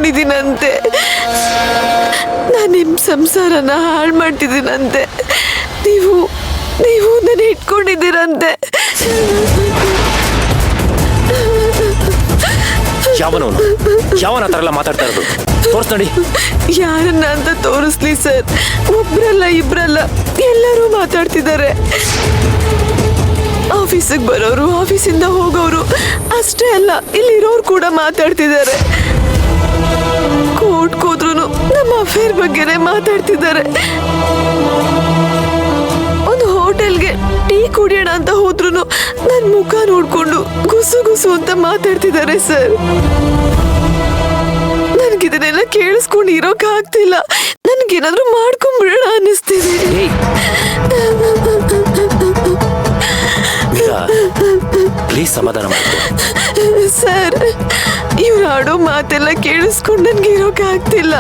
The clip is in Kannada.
ಇಟ್ಕೊಂಡಿದ್ದೀನಂತೆ. ನಾನು ನಿಮ್ಮ ಸಂಸಾರನ ಹಾಳು ಮಾಡ್ತಿದ್ದೀನಂತೆ. ನೀವು ನನ್ನ ಇಟ್ಕೊಂಡಿದ್ದೀರಂತೆ. ಯಾವನ ತರ ಎಲ್ಲ ಮಾತಾಡ್ತಾ ಇರೋದು? ತೋರ್ಸ್ ನೋಡಿ. ಯಾರನ್ನ ಅಂತ ತೋರಿಸ್ಲಿ ಸರ್? ಒಬ್ರಲ್ಲ ಇಬ್ರಲ್ಲ, ಎಲ್ಲರೂ ಮಾತಾಡ್ತಿದ್ದಾರೆ. ಆಫೀಸಿಗೆ ಬರೋರು, ಆಫೀಸಿಂದ ಹೋಗೋರು ಅಷ್ಟೇ ಅಲ್ಲ, ಇಲ್ಲಿರೋರು ಕೂಡ ಮಾತಾಡ್ತಿದ್ದಾರೆ. ಕೋರ್ಟ್ಗೆ ಹೋದ್ರು ನಮ್ಮ ಅಫೇರ್ ಬಗ್ಗೆನೇ ಮಾತಾಡ್ತಿದ್ದಾರೆ. ಒಂದು ಹೋಟೆಲ್ಗೆ ಟೀ ಕುಡಿಯೋಣ ಅಂತ ಹೋದ್ರು ನನ್ನ ಮುಖ ನೋಡ್ಕೊಂಡು ಗುಸು ಗುಸು ಅಂತ ಮಾತಾಡ್ತಿದ್ದಾರೆ ಸರ್. ನನ್ಗಿದನ್ನೆಲ್ಲ ಕೇಳಿಸ್ಕೊಂಡು ಇರೋಕ್ ಆಗ್ತಿಲ್ಲ. ನನ್ಗೇನಾದ್ರೂ ಮಾಡ್ಕೊಂಡ್ಬಿಡೋಣ ಅನ್ನಿಸ್ತಿದೆ. ಪ್ಲೀಸ್ ಸಮಾಧಾನ ಮಾಡ್ಕೊ ಸರ್. ಇವ್ರು ಆಡೋ ಮಾತೆಲ್ಲ ಕೇಳಿಸ್ಕೊಂಡು ನನ್ಗೆ ಇರೋಕ್ ಆಗ್ತಿಲ್ಲ.